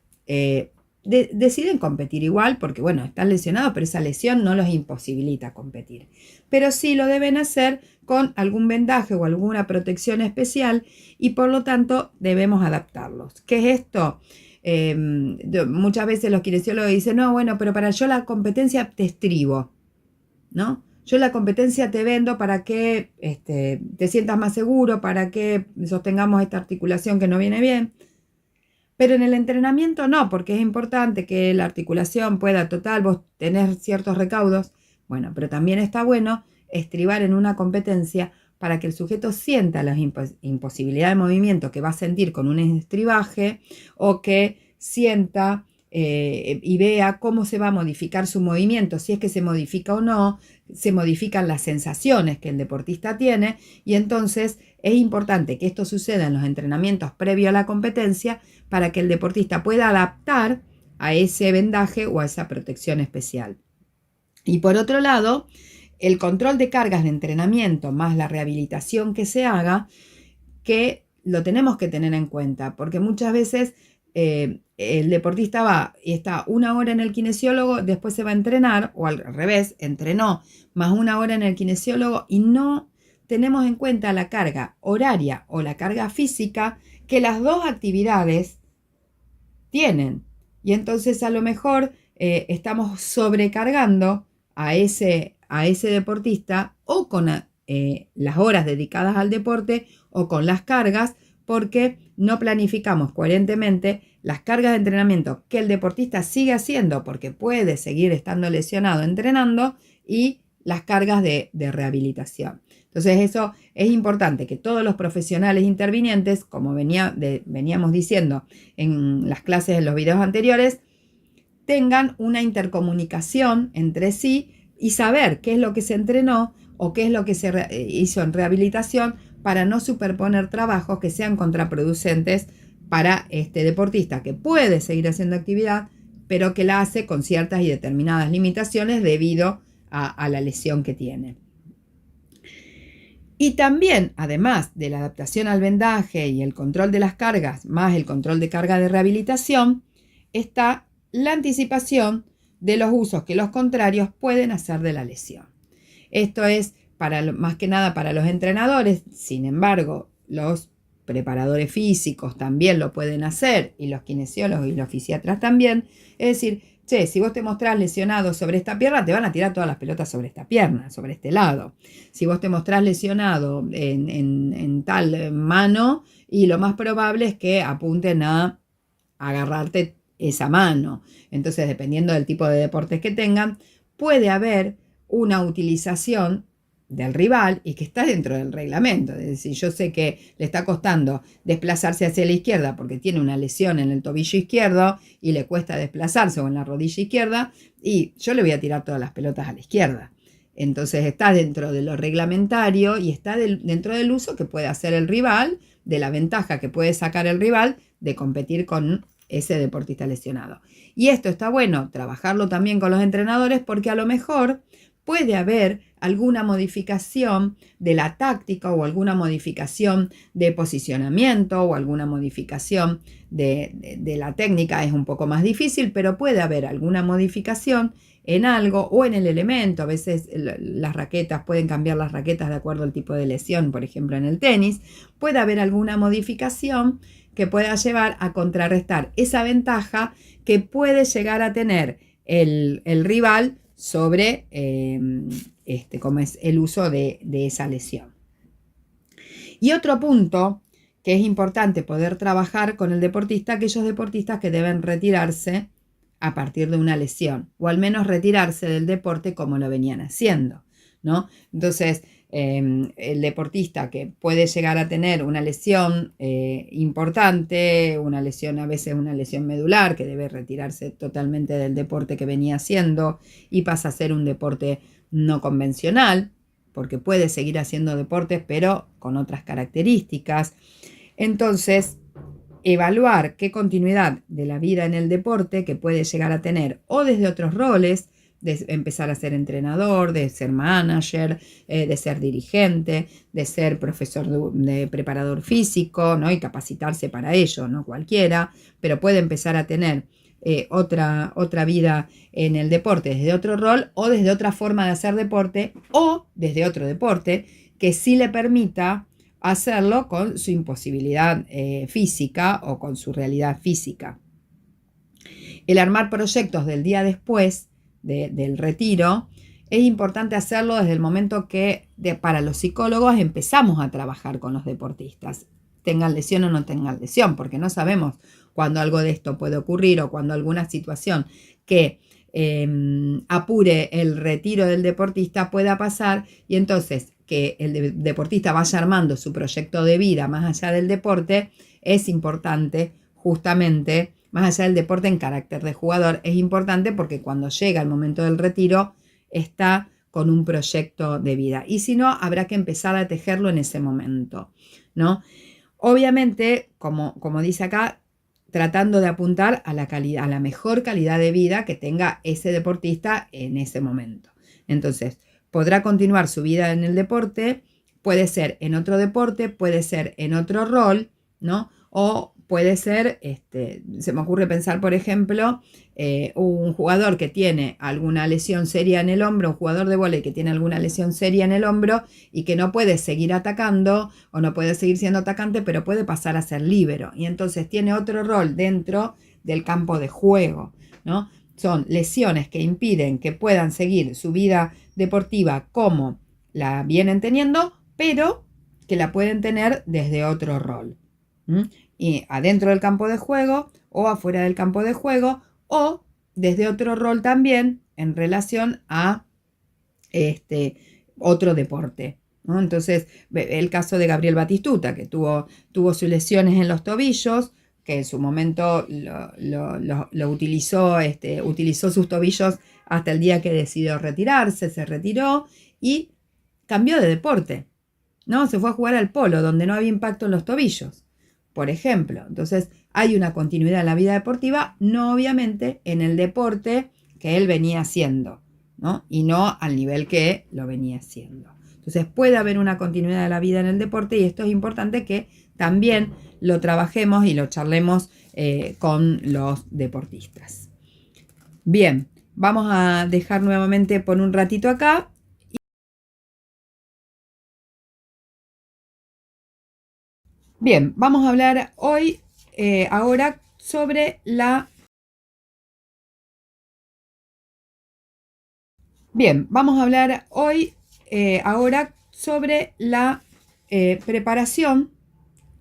deciden competir igual porque, bueno, están lesionados, pero esa lesión no los imposibilita competir. Pero sí lo deben hacer con algún vendaje o alguna protección especial y por lo tanto debemos adaptarlos. ¿Qué es esto? Muchas veces los kinesiólogos dicen, no, bueno, pero para yo la competencia te estribo, ¿no? Yo la competencia te vendo para que te sientas más seguro, para que sostengamos esta articulación que no viene bien. Pero en el entrenamiento no, porque es importante que la articulación pueda, total, vos tener ciertos recaudos. Bueno, pero también está bueno estribar en una competencia para que el sujeto sienta la imposibilidad de movimiento que va a sentir con un estribaje o que sienta y vea cómo se va a modificar su movimiento, si es que se modifica o no, se modifican las sensaciones que el deportista tiene y entonces es importante que esto suceda en los entrenamientos previo a la competencia para que el deportista pueda adaptar a ese vendaje o a esa protección especial. Y por otro lado, el control de cargas de entrenamiento más la rehabilitación que se haga, que lo tenemos que tener en cuenta, porque muchas veces el deportista va y está una hora en el kinesiólogo, después se va a entrenar, o al revés, entrenó más una hora en el kinesiólogo y no tenemos en cuenta la carga horaria o la carga física que las dos actividades tienen. Y entonces a lo mejor estamos sobrecargando a ese deportista o con las horas dedicadas al deporte o con las cargas, porque no planificamos coherentemente las cargas de entrenamiento que el deportista sigue haciendo porque puede seguir estando lesionado entrenando y las cargas de rehabilitación. Entonces eso es importante que todos los profesionales intervinientes, como veníamos diciendo en las clases de los videos anteriores, tengan una intercomunicación entre sí y saber qué es lo que se entrenó o qué es lo que se hizo en rehabilitación para no superponer trabajos que sean contraproducentes para este deportista que puede seguir haciendo actividad, pero que la hace con ciertas y determinadas limitaciones debido a la lesión que tiene. Y también, además de la adaptación al vendaje y el control de las cargas, más el control de carga de rehabilitación, está la anticipación de los usos que los contrarios pueden hacer de la lesión. Esto es más que nada para los entrenadores, sin embargo, los preparadores físicos también lo pueden hacer y los kinesiólogos y los fisiatras también. Es decir, che, si vos te mostrás lesionado sobre esta pierna, te van a tirar todas las pelotas sobre esta pierna, sobre este lado. Si vos te mostrás lesionado en tal mano, y lo más probable es que apunten a agarrarte esa mano. Entonces, dependiendo del tipo de deportes que tengan, puede haber una utilización del rival y que está dentro del reglamento. Es decir, yo sé que le está costando desplazarse hacia la izquierda porque tiene una lesión en el tobillo izquierdo y le cuesta desplazarse o en la rodilla izquierda, y yo le voy a tirar todas las pelotas a la izquierda. Entonces está dentro de lo reglamentario y está dentro del uso que puede hacer el rival, de la ventaja que puede sacar el rival de competir con ese deportista lesionado. Y esto está bueno trabajarlo también con los entrenadores, porque a lo mejor puede haber alguna modificación de la táctica o alguna modificación de posicionamiento o alguna modificación de la técnica. Es un poco más difícil, pero puede haber alguna modificación en algo o en el elemento. A veces las raquetas, pueden cambiar las raquetas de acuerdo al tipo de lesión, por ejemplo en el tenis. Puede haber alguna modificación que pueda llevar a contrarrestar esa ventaja que puede llegar a tener el rival sobre como es el uso de esa lesión. Y otro punto que es importante poder trabajar con el deportista, aquellos deportistas que deben retirarse a partir de una lesión, o al menos retirarse del deporte como lo venían haciendo, ¿no? Entonces, el deportista que puede llegar a tener una lesión importante, una lesión, a veces una lesión medular, que debe retirarse totalmente del deporte que venía haciendo y pasa a ser un deporte no convencional, porque puede seguir haciendo deportes pero con otras características. Entonces, evaluar qué continuidad de la vida en el deporte que puede llegar a tener, o desde otros roles, de empezar a ser entrenador, de ser manager, de ser dirigente, de ser profesor de preparador físico, ¿no? Y capacitarse para ello, no cualquiera, pero puede empezar a tener otra vida en el deporte desde otro rol, o desde otra forma de hacer deporte, o desde otro deporte que sí le permita hacerlo con su imposibilidad física o con su realidad física. El armar proyectos del día después del retiro es importante hacerlo desde el momento que para los psicólogos empezamos a trabajar con los deportistas, tengan lesión o no tengan lesión, porque no sabemos cuándo algo de esto puede ocurrir o cuando alguna situación que apure el retiro del deportista pueda pasar, y entonces que el deportista vaya armando su proyecto de vida más allá del deporte es importante. Justamente más allá del deporte en carácter de jugador, es importante porque cuando llega el momento del retiro está con un proyecto de vida, y si no, habrá que empezar a tejerlo en ese momento, ¿no? Obviamente, como dice acá, tratando de apuntar a la calidad, a la mejor calidad de vida que tenga ese deportista en ese momento. Entonces, podrá continuar su vida en el deporte, puede ser en otro deporte, puede ser en otro rol, ¿no? O puede ser, se me ocurre pensar, por ejemplo, un jugador que tiene alguna lesión seria en el hombro, un jugador de vóley que tiene alguna lesión seria en el hombro y que no puede seguir atacando o no puede seguir siendo atacante, pero puede pasar a ser líbero. Y entonces tiene otro rol dentro del campo de juego, ¿no? Son lesiones que impiden que puedan seguir su vida deportiva como la vienen teniendo, pero que la pueden tener desde otro rol. Y adentro del campo de juego o afuera del campo de juego, o desde otro rol también en relación a otro deporte, ¿no? Entonces, el caso de Gabriel Batistuta, que tuvo sus lesiones en los tobillos, que en su momento lo utilizó, utilizó sus tobillos hasta el día que decidió retirarse, se retiró y cambió de deporte, ¿no? Se fue a jugar al polo, donde no había impacto en los tobillos, por ejemplo. Entonces, hay una continuidad en la vida deportiva, no obviamente en el deporte que él venía haciendo, ¿no? Y no al nivel que lo venía haciendo. Entonces, puede haber una continuidad de la vida en el deporte, y esto es importante que también lo trabajemos y lo charlemos con los deportistas. Bien, vamos a dejar nuevamente por un ratito acá. Bien, vamos a hablar hoy, ahora, sobre la Bien, vamos a hablar hoy, ahora, sobre la preparación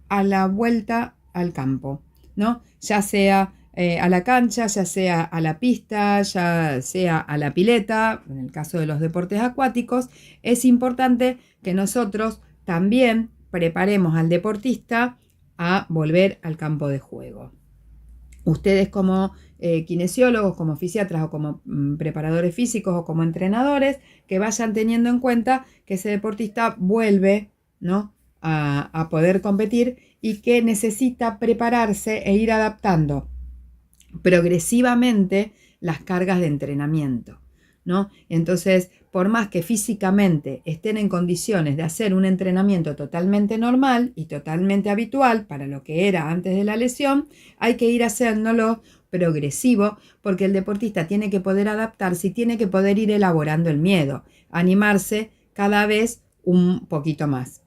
a la vuelta al campo, ¿no? Ya sea a la cancha, ya sea a la pista, ya sea a la pileta, en el caso de los deportes acuáticos, es importante que nosotros también preparemos al deportista a volver al campo de juego. Ustedes como kinesiólogos, como fisiatras o como preparadores físicos o como entrenadores, que vayan teniendo en cuenta que ese deportista vuelve, ¿no?, a poder competir y que necesita prepararse e ir adaptando progresivamente las cargas de entrenamiento, ¿no? Entonces, por más que físicamente estén en condiciones de hacer un entrenamiento totalmente normal y totalmente habitual para lo que era antes de la lesión, hay que ir haciéndolo progresivo, porque el deportista tiene que poder adaptarse y tiene que poder ir elaborando el miedo, animarse cada vez un poquito más,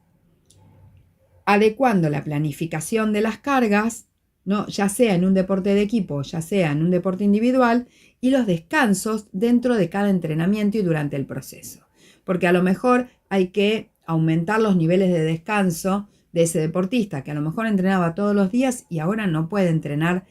adecuando la planificación de las cargas, ¿no?, ya sea en un deporte de equipo, ya sea en un deporte individual, y los descansos dentro de cada entrenamiento y durante el proceso. Porque a lo mejor hay que aumentar los niveles de descanso de ese deportista, que a lo mejor entrenaba todos los días y ahora no puede entrenar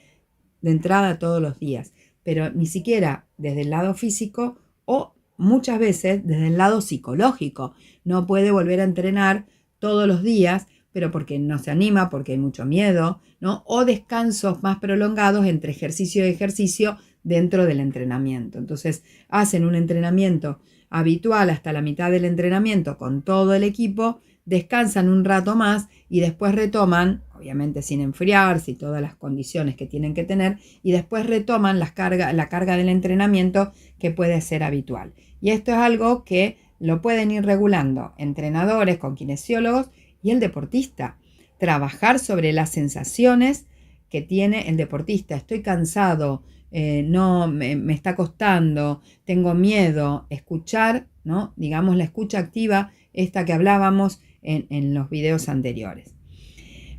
de entrada todos los días, pero ni siquiera desde el lado físico o muchas veces desde el lado psicológico. No puede volver a entrenar todos los días, pero porque no se anima, porque hay mucho miedo, ¿no? O descansos más prolongados entre ejercicio y ejercicio dentro del entrenamiento. Entonces hacen un entrenamiento habitual hasta la mitad del entrenamiento con todo el equipo, descansan un rato más y después retoman, obviamente sin enfriarse y todas las condiciones que tienen que tener, y después retoman la carga del entrenamiento que puede ser habitual. Y esto es algo que lo pueden ir regulando entrenadores con kinesiólogos y el deportista. Trabajar sobre las sensaciones que tiene el deportista. Estoy cansado, no me está costando, tengo miedo. Escuchar, ¿no?, digamos la escucha activa, esta que hablábamos en los videos anteriores.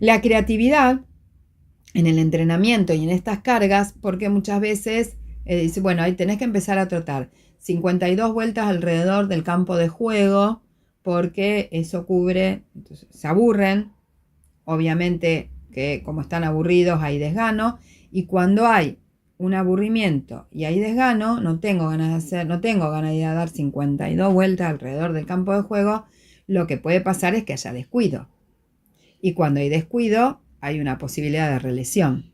La creatividad en el entrenamiento y en estas cargas, porque muchas veces dice, bueno, ahí tenés que empezar a trotar 52 vueltas alrededor del campo de juego, porque eso cubre, entonces se aburren, obviamente que como están aburridos hay desgano, y cuando hay un aburrimiento y hay desgano, no tengo ganas de dar 52 vueltas alrededor del campo de juego, lo que puede pasar es que haya descuido. Y cuando hay descuido, hay una posibilidad de relesión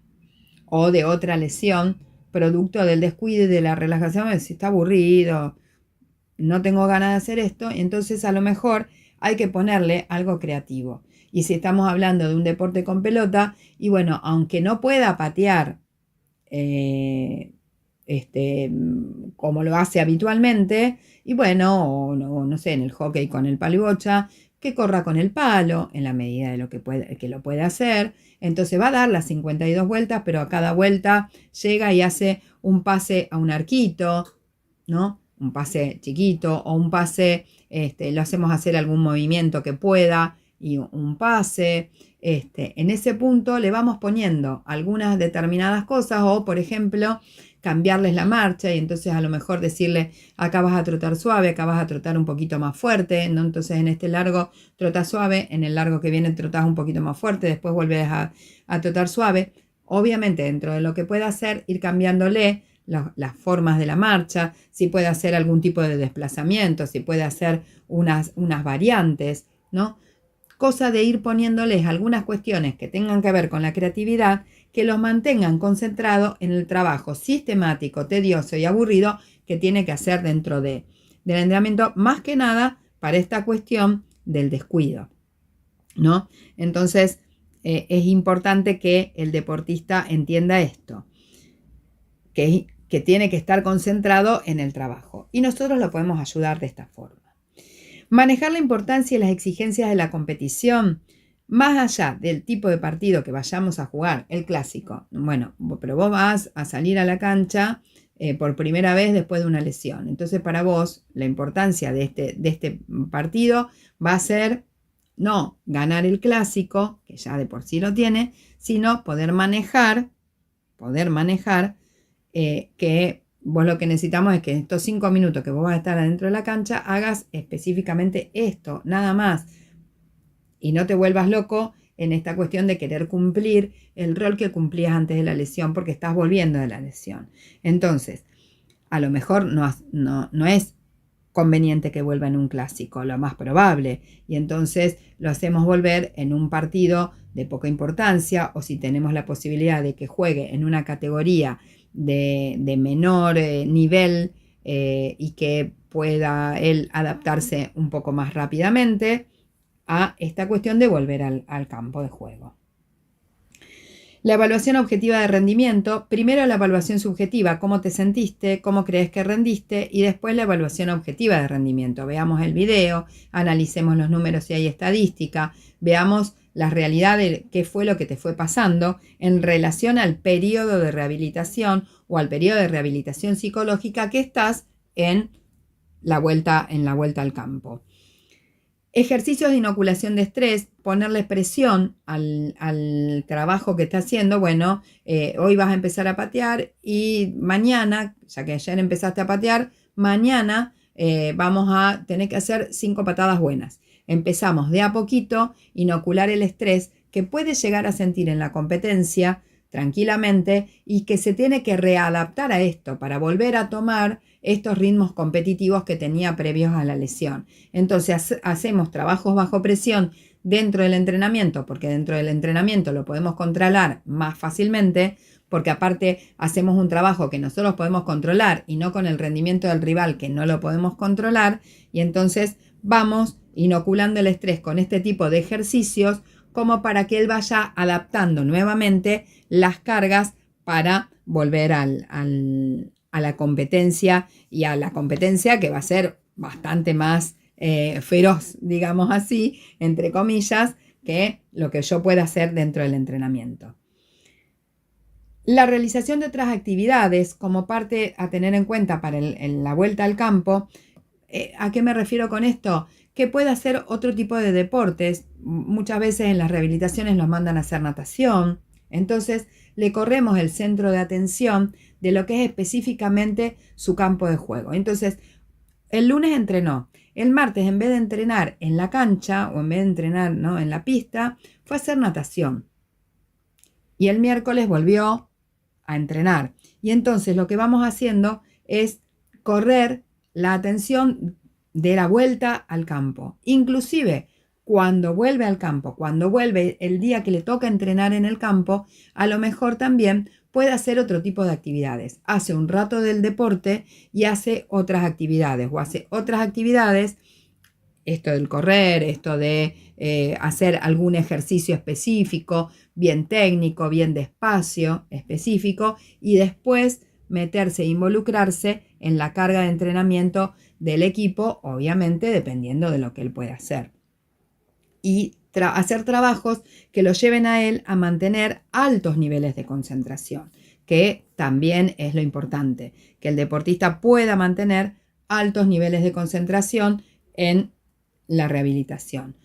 o de otra lesión producto del descuido y de la relajación. Si está aburrido, no tengo ganas de hacer esto, entonces a lo mejor hay que ponerle algo creativo. Y si estamos hablando de un deporte con pelota, y bueno, aunque no pueda patear como lo hace habitualmente, y bueno, o no sé, en el hockey con el palo y bocha, que corra con el palo en la medida de lo que lo puede hacer. Entonces va a dar las 52 vueltas, pero a cada vuelta llega y hace un pase a un arquito, ¿no? Un pase chiquito o un pase, lo hacemos hacer algún movimiento que pueda y un pase. En ese punto le vamos poniendo algunas determinadas cosas, o por ejemplo cambiarles la marcha, y entonces a lo mejor decirle, acá vas a trotar suave, acá vas a trotar un poquito más fuerte, ¿no? Entonces en este largo trotas suave, en el largo que viene trotas un poquito más fuerte, después vuelves a trotar suave. Obviamente dentro de lo que pueda hacer, ir cambiándole las formas de la marcha, si puede hacer algún tipo de desplazamiento, si puede hacer unas variantes, ¿no? Cosa de ir poniéndoles algunas cuestiones que tengan que ver con la creatividad, que los mantengan concentrados en el trabajo sistemático, tedioso y aburrido que tiene que hacer dentro del entrenamiento, más que nada para esta cuestión del descuido, ¿no? Entonces es importante que el deportista entienda esto, que tiene que estar concentrado en el trabajo, y nosotros lo podemos ayudar de esta forma. Manejar la importancia y las exigencias de la competición, más allá del tipo de partido que vayamos a jugar, el clásico. Bueno, pero vos vas a salir a la cancha por primera vez después de una lesión. Entonces para vos la importancia de este partido va a ser no ganar el clásico, que ya de por sí lo tiene, sino poder manejar que vos lo que necesitamos es que en estos 5 minutos que vos vas a estar adentro de la cancha hagas específicamente esto, nada más. Y no te vuelvas loco en esta cuestión de querer cumplir el rol que cumplías antes de la lesión porque estás volviendo de la lesión. Entonces, a lo mejor no es conveniente que vuelva en un clásico, lo más probable. Y entonces lo hacemos volver en un partido de poca importancia, o si tenemos la posibilidad de que juegue en una categoría de menor nivel y que pueda él adaptarse un poco más rápidamente a esta cuestión de volver al campo de juego. La evaluación objetiva de rendimiento, primero la evaluación subjetiva, cómo te sentiste, cómo crees que rendiste, y después la evaluación objetiva de rendimiento. Veamos el video, analicemos los números si hay estadística, veamos la realidad de qué fue lo que te fue pasando en relación al periodo de rehabilitación o al periodo de rehabilitación psicológica que estás en la vuelta al campo. Ejercicios de inoculación de estrés, ponerle presión al trabajo que está haciendo. Bueno, hoy vas a empezar a patear y mañana, ya que ayer empezaste a patear, mañana vamos a tener que hacer 5 patadas buenas. Empezamos de a poquito, inocular el estrés que puedes llegar a sentir en la competencia tranquilamente y que se tiene que readaptar a esto para volver a tomar estos ritmos competitivos que tenía previos a la lesión. Entonces hacemos trabajos bajo presión dentro del entrenamiento, porque dentro del entrenamiento lo podemos controlar más fácilmente, porque aparte hacemos un trabajo que nosotros podemos controlar y no con el rendimiento del rival que no lo podemos controlar, y entonces vamos inoculando el estrés con este tipo de ejercicios como para que él vaya adaptando nuevamente las cargas para volver a la competencia, y a la competencia que va a ser bastante más feroz, digamos así, entre comillas, que lo que yo pueda hacer dentro del entrenamiento. La realización de otras actividades como parte a tener en cuenta para la vuelta al campo. ¿A qué me refiero con esto? Que puede hacer otro tipo de deportes. Muchas veces en las rehabilitaciones nos mandan a hacer natación. Entonces le corremos el centro de atención de lo que es específicamente su campo de juego. Entonces, el lunes entrenó. El martes, en vez de entrenar en la cancha o en vez de entrenar, ¿no?, en la pista, fue a hacer natación. Y el miércoles volvió a entrenar. Y entonces lo que vamos haciendo es correr la atención de la vuelta al campo. Inclusive cuando vuelve al campo, cuando vuelve el día que le toca entrenar en el campo, a lo mejor también puede hacer otro tipo de actividades. Hace un rato del deporte y hace otras actividades, o hace otras actividades, esto del correr, esto de hacer algún ejercicio específico, bien técnico, bien despacio, específico, y después meterse e involucrarse en la carga de entrenamiento del equipo, obviamente dependiendo de lo que él pueda hacer. Y hacer trabajos que lo lleven a él a mantener altos niveles de concentración, que también es lo importante, que el deportista pueda mantener altos niveles de concentración en la rehabilitación.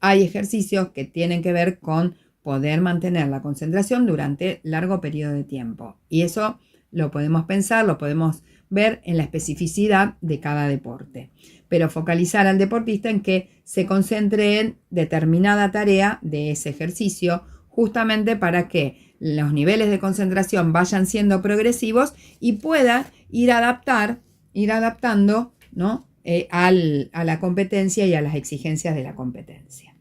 Hay ejercicios que tienen que ver con poder mantener la concentración durante largo periodo de tiempo, y eso lo podemos pensar, lo podemos ver en la especificidad de cada deporte, pero focalizar al deportista en que se concentre en determinada tarea de ese ejercicio, justamente para que los niveles de concentración vayan siendo progresivos y pueda ir adaptando, ¿no?, a la competencia y a las exigencias de la competencia.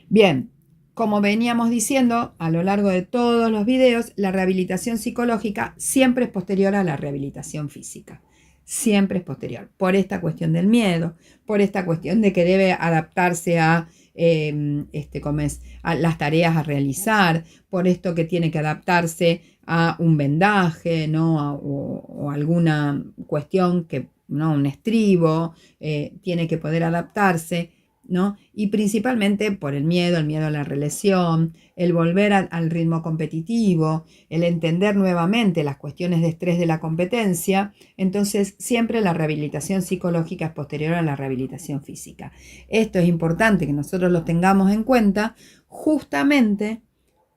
Bien, como veníamos diciendo a lo largo de todos los videos, la rehabilitación psicológica siempre es posterior a la rehabilitación física. Siempre es posterior, por esta cuestión del miedo, por esta cuestión de que debe adaptarse a las tareas a realizar, por esto que tiene que adaptarse a un vendaje, ¿no?, o alguna cuestión que, ¿no?, un estribo, tiene que poder adaptarse, ¿no? Y principalmente por el miedo a la relesión, el volver al ritmo competitivo, el entender nuevamente las cuestiones de estrés de la competencia. Entonces siempre la rehabilitación psicológica es posterior a la rehabilitación física. Esto es importante que nosotros lo tengamos en cuenta, justamente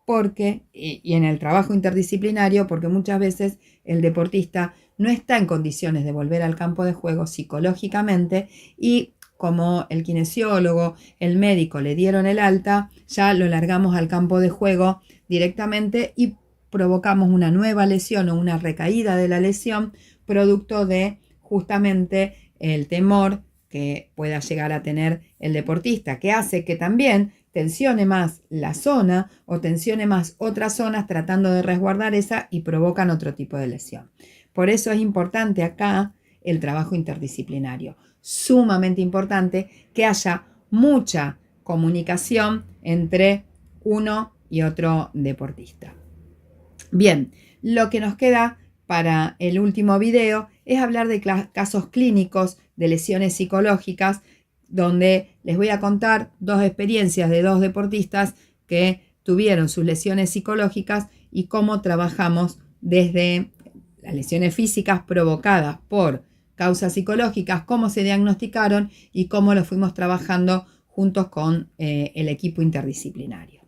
porque, y en el trabajo interdisciplinario, porque muchas veces el deportista no está en condiciones de volver al campo de juego psicológicamente y como el kinesiólogo, el médico le dieron el alta, ya lo largamos al campo de juego directamente y provocamos una nueva lesión o una recaída de la lesión producto de justamente el temor que pueda llegar a tener el deportista, que hace que también tensione más la zona o tensione más otras zonas tratando de resguardar esa y provocan otro tipo de lesión. Por eso es importante acá el trabajo interdisciplinario, sumamente importante que haya mucha comunicación entre uno y otro deportista. Bien, lo que nos queda para el último video es hablar de casos clínicos de lesiones psicológicas, donde les voy a contar dos experiencias de dos deportistas que tuvieron sus lesiones psicológicas y cómo trabajamos desde las lesiones físicas provocadas por causas psicológicas, cómo se diagnosticaron y cómo lo fuimos trabajando juntos con el equipo interdisciplinario.